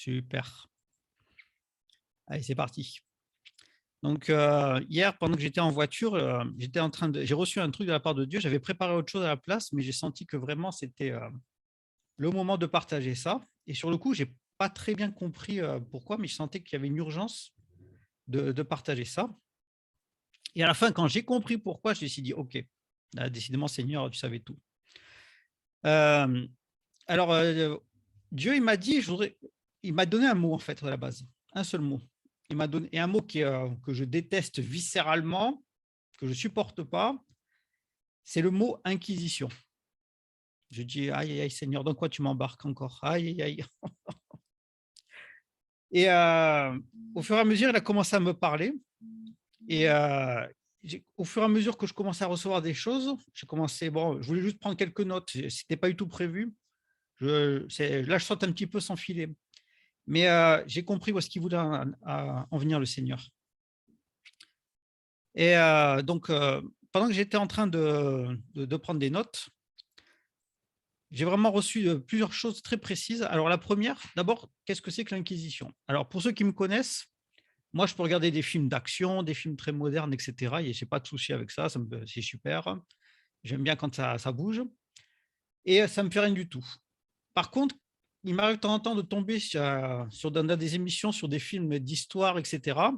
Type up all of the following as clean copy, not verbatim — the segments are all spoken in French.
Super. Allez, c'est parti. Donc, hier, pendant que j'étais en voiture, j'ai reçu un truc de la part de Dieu. J'avais préparé autre chose à la place, mais j'ai senti que vraiment c'était, le moment de partager ça et sur le coup, j'ai pas très bien compris, pourquoi, mais je sentais qu'il y avait une urgence de partager ça et à la fin, quand j'ai compris pourquoi, je me suis dit: «OK, là, décidément, Seigneur, tu savais tout». Hem, alors, Dieu, il m'a donné un mot, en fait, à la base, un seul mot. Il m'a donné et un mot que je déteste viscéralement, que je supporte pas, c'est le mot inquisition. Je dis: «Aïe, aïe, aïe, Seigneur, dans quoi tu m'embarques encore? Aïe, aïe, aïe». Et au fur et à mesure, il a commencé à me parler et au fur et à mesure que je commençais à recevoir des choses, je voulais juste prendre quelques notes, c'était pas du tout prévu. Là, je saute un petit peu sans filet. Mais j'ai compris où est-ce qu'il voulait en venir le Seigneur. Et donc pendant que j'étais en train de prendre des notes, j'ai vraiment reçu, plusieurs choses très précises. Alors la première, d'abord, qu'est-ce que c'est que l'inquisition? Alors pour ceux qui me connaissent, moi je peux regarder des films d'action, des films très modernes et cetera et j'ai pas de souci avec ça, c'est super. J'aime bien quand ça bouge et ça me fait rien du tout. Par contre, il m'arrive de temps en temps de tomber dans des émissions sur des films d'histoire et cetera.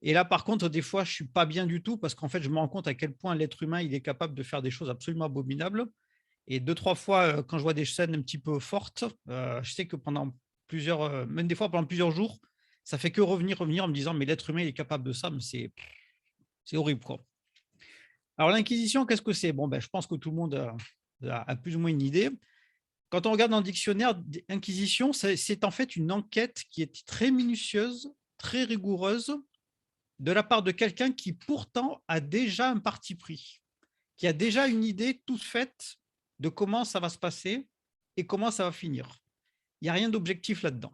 Et là, par contre, des fois, je suis pas bien du tout parce qu'en fait, je me rends compte à quel point l'être humain, il est capable de faire des choses absolument abominables et deux, trois fois, quand je vois des scènes un petit peu fortes, je sais que pendant même des fois pendant plusieurs jours, ça fait que revenir en me disant: «Mais l'être humain, il est capable de ça, mais c'est horrible, quoi». Alors l'inquisition, qu'est-ce que c'est? Bon, ben, je pense que tout le monde a plus ou moins une idée. Quand on regarde dans le dictionnaire, inquisition, c'est en fait une enquête qui est très minutieuse, très rigoureuse, de la part de quelqu'un qui pourtant a déjà un parti pris, qui a déjà une idée toute faite de comment ça va se passer et comment ça va finir. Il n'y a rien d'objectif là-dedans.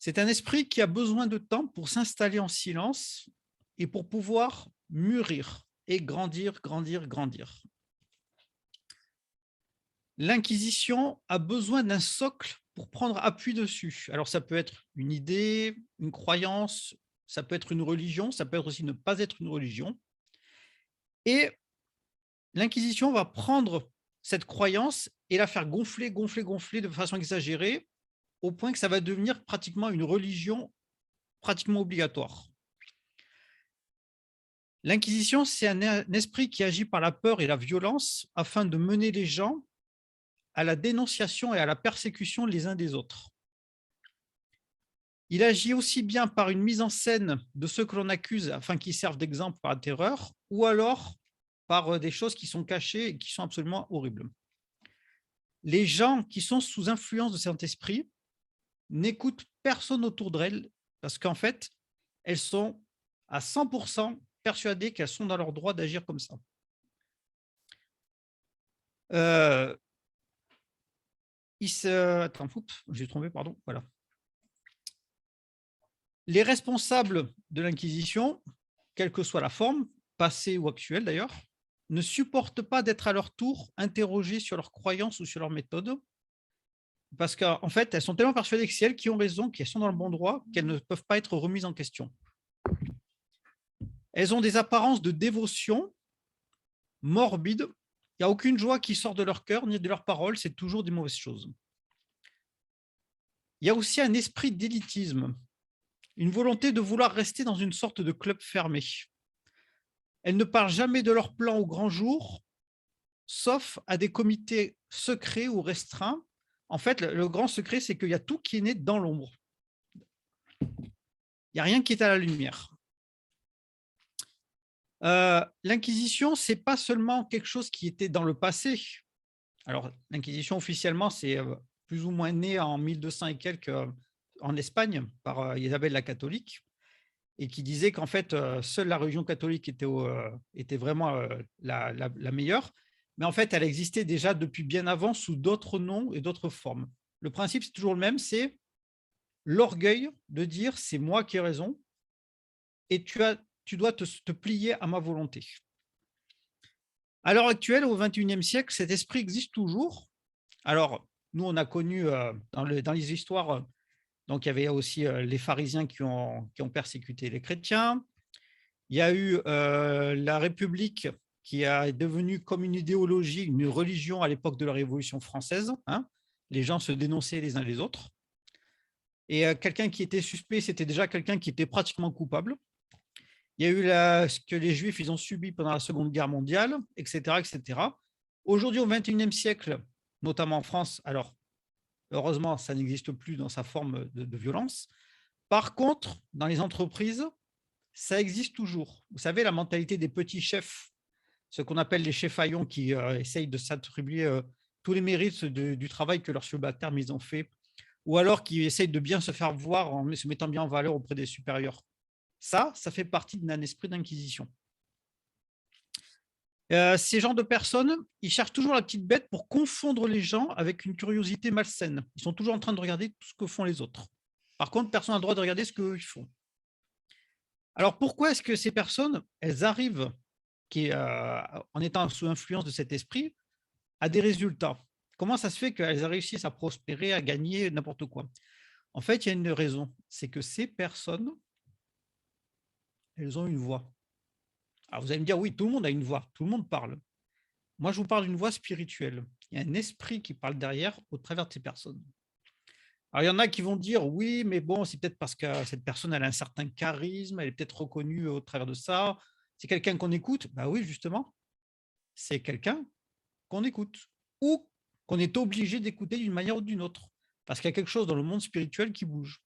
C'est un esprit qui a besoin de temps pour s'installer en silence et pour pouvoir mûrir et grandir, grandir, grandir. L'inquisition a besoin d'un socle pour prendre appui dessus. Alors ça peut être une idée, une croyance, ça peut être une religion, ça peut être aussi ne pas être une religion. Et l'inquisition va prendre cette croyance et la faire gonfler, gonfler, gonfler de façon exagérée, au point que ça va devenir pratiquement une religion pratiquement obligatoire. L'inquisition, c'est un esprit qui agit par la peur et la violence afin de mener les gens à la dénonciation et à la persécution les uns des autres. Il agit aussi bien par une mise en scène de ceux que l'on accuse afin qu'ils servent d'exemple par la terreur, ou alors par des choses qui sont cachées et qui sont absolument horribles. Les gens qui sont sous influence de cet esprit n'écoutent personne autour d'elles parce qu'en fait, elles sont à 100% persuadées qu'elles sont dans leur droit d'agir comme ça. Euh, Attends, j'ai trompé, pardon. Voilà. Les responsables de l'Inquisition, quelle que soit la forme, passée ou actuelle d'ailleurs, ne supportent pas d'être à leur tour interrogés sur leurs croyances ou sur leurs méthodes, parce qu'en fait, elles sont tellement persuadées que c'est elles qui ont raison, qu'elles sont dans le bon droit, qu'elles ne peuvent pas être remises en question. Elles ont des apparences de dévotion morbides. Il n'y a aucune joie qui sort de leur cœur ni de leurs paroles, c'est toujours des mauvaises choses. Il y a aussi un esprit d'élitisme, une volonté de vouloir rester dans une sorte de club fermé. Elles ne parlent jamais de leur plan au grand jour, sauf à des comités secrets ou restreints. En fait, le grand secret, c'est qu'il y a tout qui est né dans l'ombre. Il n'y a rien qui est à la lumière. L'Inquisition, c'est pas seulement quelque chose qui était dans le passé. Alors, l'Inquisition, officiellement, c'est plus ou moins né en 1200 et quelques en Espagne par Isabelle la catholique et qui disait qu'en fait, seule la religion catholique était vraiment la meilleure. Mais en fait, elle existait déjà depuis bien avant sous d'autres noms et d'autres formes. Le principe, c'est toujours le même, c'est l'orgueil de dire c'est moi qui ai raison et tu dois te plier à ma volonté. À l'heure actuelle, au XXIe siècle, cet esprit existe toujours. Alors, nous, on a connu dans les histoires, donc il y avait aussi les pharisiens qui ont persécuté les chrétiens. Il y a eu la République qui est devenue comme une idéologie, une religion à l'époque de la Révolution française, hein. Les gens se dénonçaient les uns les autres. Et quelqu'un qui était suspect, c'était déjà quelqu'un qui était pratiquement coupable. Il y a eu ce que les Juifs ils ont subi pendant la Seconde Guerre mondiale, etc., etc. Aujourd'hui, au XXIe siècle, notamment en France, alors heureusement, ça n'existe plus dans sa forme de violence. Par contre, dans les entreprises, ça existe toujours. Vous savez, la mentalité des petits chefs, ce qu'on appelle les chefs-haillons qui essayent de s'attribuer tous les mérites du travail que leurs subalternes ils ont fait, ou alors qui essayent de bien se faire voir en se mettant bien en valeur auprès des supérieurs. Ça fait partie d'un esprit d'inquisition. Ces genres de personnes, ils cherchent toujours la petite bête pour confondre les gens avec une curiosité malsaine. Ils sont toujours en train de regarder tout ce que font les autres. Par contre, personne n'a le droit de regarder ce qu'ils font. Alors, pourquoi est-ce que ces personnes, elles arrivent, en étant sous influence de cet esprit, à des résultats? Comment ça se fait qu'elles réussissent à prospérer, à gagner n'importe quoi? En fait, il y a une raison, c'est que ces personnes, elles ont une voix. Alors, vous allez me dire, oui, tout le monde a une voix, tout le monde parle. Moi, je vous parle d'une voix spirituelle. Il y a un esprit qui parle derrière au travers de ces personnes. Alors, il y en a qui vont dire, oui, mais bon, c'est peut-être parce que cette personne elle a un certain charisme, elle est peut-être reconnue au travers de ça. C'est quelqu'un qu'on écoute. Ben oui, justement, c'est quelqu'un qu'on écoute ou qu'on est obligé d'écouter d'une manière ou d'une autre. Parce qu'il y a quelque chose dans le monde spirituel qui bouge.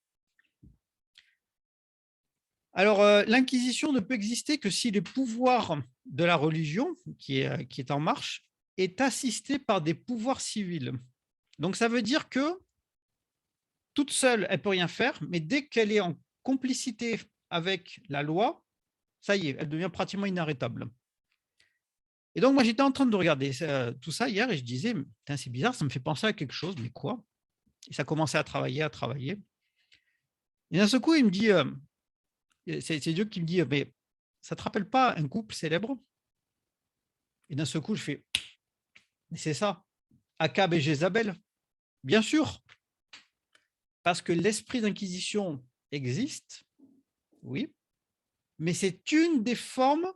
Alors, l'Inquisition ne peut exister que si les pouvoirs de la religion, qui est en marche, est assisté par des pouvoirs civils. Donc, ça veut dire que toute seule, elle ne peut rien faire, mais dès qu'elle est en complicité avec la loi, ça y est, elle devient pratiquement inarrêtable. Et donc, moi, j'étais en train de regarder tout ça hier et je disais, c'est bizarre, ça me fait penser à quelque chose, mais quoi? Et ça commençait à travailler, à travailler. Et d'un seul coup, il me dit, c'est Dieu qui me dit, mais ça ne te rappelle pas un couple célèbre? Et d'un seul coup, je fais, mais c'est ça, Akab et Jézabel. Bien sûr, parce que l'esprit d'inquisition existe, oui, mais c'est une des formes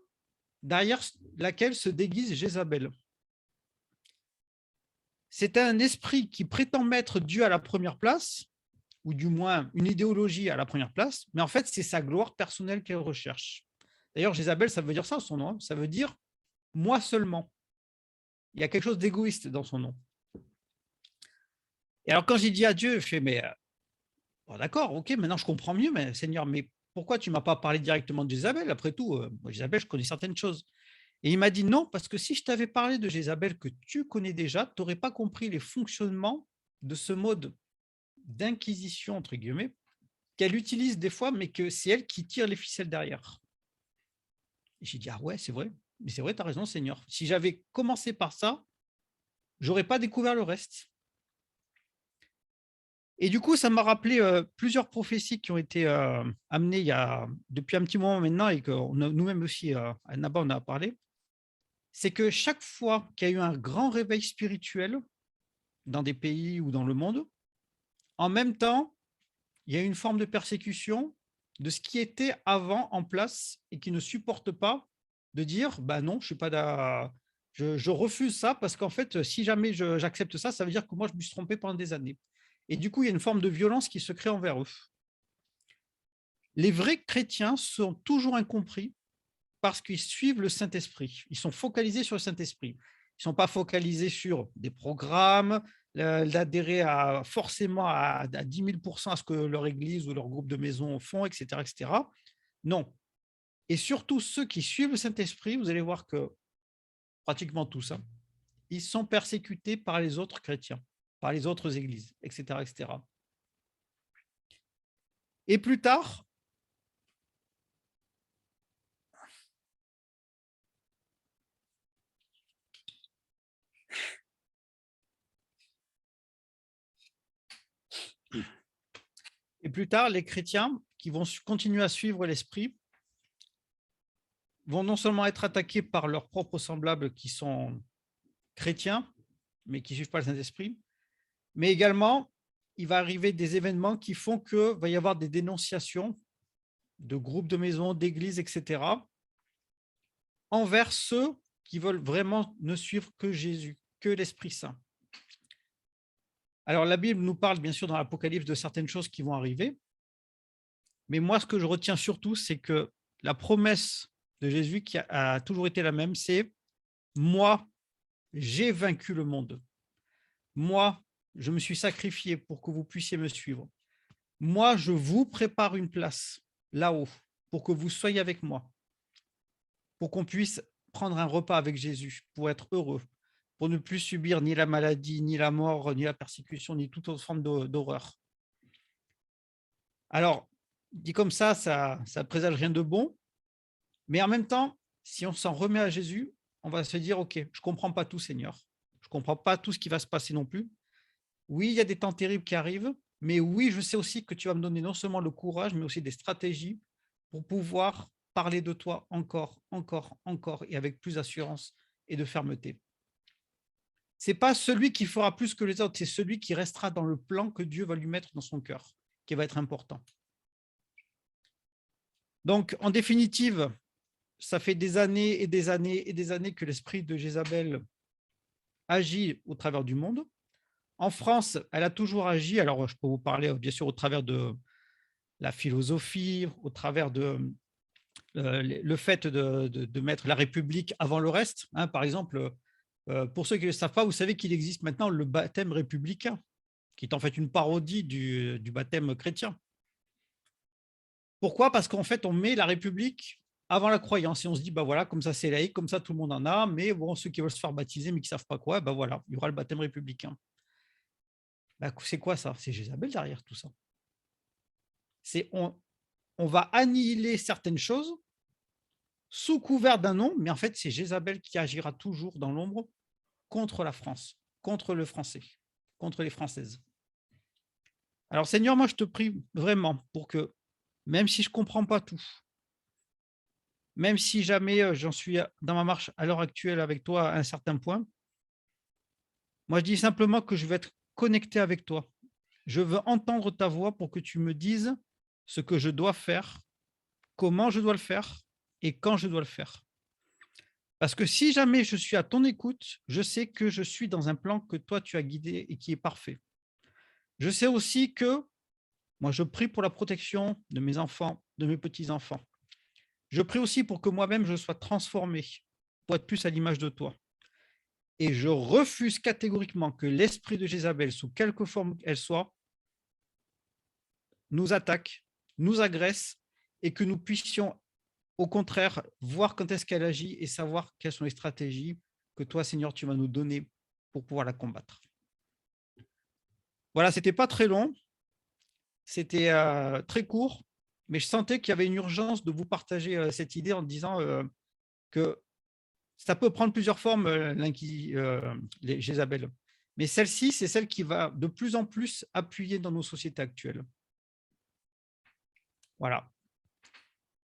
derrière laquelle se déguise Jézabel. C'est un esprit qui prétend mettre Dieu à la première place, ou du moins une idéologie à la première place, mais en fait, c'est sa gloire personnelle qu'elle recherche. D'ailleurs, Jézabel, ça veut dire ça, son nom, ça veut dire moi seulement. Il y a quelque chose d'égoïste dans son nom. Et alors, quand j'ai dit à Dieu, je fais, mais bon, d'accord, ok, maintenant je comprends mieux, mais Seigneur, mais pourquoi tu ne m'as pas parlé directement de Jézabel? Après tout, moi, Jézabel, je connais certaines choses. Et il m'a dit non, parce que si je t'avais parlé de Jézabel que tu connais déjà, tu n'aurais pas compris les fonctionnements de ce mode d'inquisition, entre guillemets, qu'elle utilise des fois, mais que c'est elle qui tire les ficelles derrière. Et j'ai dit, ah ouais, c'est vrai. Mais c'est vrai, tu as raison, Seigneur. Si j'avais commencé par ça, j'aurais pas découvert le reste. Et du coup, ça m'a rappelé plusieurs prophéties qui ont été amenées depuis un petit moment maintenant et que nous-mêmes aussi, à Naba, on a parlé. C'est que chaque fois qu'il y a eu un grand réveil spirituel dans des pays ou dans le monde, en même temps, il y a une forme de persécution de ce qui était avant en place et qui ne supporte pas de dire bah non, je suis pas je refuse ça parce qu'en fait, si jamais j'accepte ça, ça veut dire que moi je me suis trompé pendant des années. Et du coup, il y a une forme de violence qui se crée envers eux. Les vrais chrétiens sont toujours incompris parce qu'ils suivent le Saint-Esprit. Ils sont focalisés sur le Saint-Esprit. Ils ne sont pas focalisés sur des programmes, d'adhérer forcément à 10 000% à ce que leur église ou leur groupe de maison font, etc., etc. Non. Et surtout, ceux qui suivent le Saint-Esprit, vous allez voir que pratiquement tout ça, ils sont persécutés par les autres chrétiens, par les autres églises, etc., etc. Et plus tard, les chrétiens qui vont continuer à suivre l'Esprit vont non seulement être attaqués par leurs propres semblables qui sont chrétiens, mais qui ne suivent pas le Saint-Esprit, Mais également, il va arriver des événements qui font qu'il va y avoir des dénonciations de groupes de maisons, d'églises, etc., envers ceux qui veulent vraiment ne suivre que Jésus, que l'Esprit Saint. Alors, la Bible nous parle, bien sûr, dans l'Apocalypse, de certaines choses qui vont arriver. Mais moi, ce que je retiens surtout, c'est que la promesse de Jésus qui a toujours été la même, c'est « Moi, j'ai vaincu le monde. Moi, je me suis sacrifié pour que vous puissiez me suivre. Moi, je vous prépare une place là-haut pour que vous soyez avec moi, pour qu'on puisse prendre un repas avec Jésus, pour être heureux, pour ne plus subir ni la maladie, ni la mort, ni la persécution, ni toute autre forme d'horreur. » Alors, dit comme ça présage rien de bon, mais en même temps, si on s'en remet à Jésus, on va se dire, OK, je ne comprends pas tout, Seigneur. Je ne comprends pas tout ce qui va se passer non plus. Oui, il y a des temps terribles qui arrivent, mais oui, je sais aussi que tu vas me donner non seulement le courage, mais aussi des stratégies pour pouvoir parler de toi encore, encore, encore, et avec plus d'assurance et de fermeté. Ce n'est pas celui qui fera plus que les autres, c'est celui qui restera dans le plan que Dieu va lui mettre dans son cœur, qui va être important. Donc, en définitive, ça fait des années et des années et des années que l'esprit de Jézabel agit au travers du monde. En France, elle a toujours agi. Alors, je peux vous parler, bien sûr, au travers de la philosophie, au travers de le fait de mettre la République avant le reste. Hein, par exemple, pour ceux qui ne le savent pas, vous savez qu'il existe maintenant le baptême républicain, qui est en fait une parodie du baptême chrétien. Pourquoi? Parce qu'en fait, on met la République avant la croyance et on se dit, bah voilà, comme ça c'est laïque, comme ça tout le monde en a, mais bon, ceux qui veulent se faire baptiser mais qui ne savent pas quoi, bah voilà, il y aura le baptême républicain. Bah, c'est quoi ça? C'est Jézabel derrière tout ça. C'est on va annihiler certaines choses sous couvert d'un nom, mais en fait, c'est Jézabel qui agira toujours dans l'ombre contre la France, contre le français, contre les Françaises. Alors, Seigneur, moi, je te prie vraiment pour que, même si je ne comprends pas tout, même si jamais j'en suis dans ma marche à l'heure actuelle avec toi à un certain point, moi, je dis simplement que je veux être connecté avec toi. Je veux entendre ta voix pour que tu me dises ce que je dois faire, comment je dois le faire et quand je dois le faire. Parce que si jamais je suis à ton écoute, je sais que je suis dans un plan que toi, tu as guidé et qui est parfait. Je sais aussi que moi, je prie pour la protection de mes enfants, de mes petits-enfants. Je prie aussi pour que moi-même, je sois transformé pour être plus à l'image de toi. Et je refuse catégoriquement que l'esprit de Jézabel, sous quelque forme qu'elle soit, nous attaque, nous agresse et que nous puissions, au contraire, voir quand est-ce qu'elle agit et savoir quelles sont les stratégies que toi, Seigneur, tu vas nous donner pour pouvoir la combattre. Voilà, c'était pas très long, c'était très court, mais je sentais qu'il y avait une urgence de vous partager cette idée en disant que ça peut prendre plusieurs formes, les Jézabel. Mais celle-ci, c'est celle qui va de plus en plus appuyer dans nos sociétés actuelles. Voilà.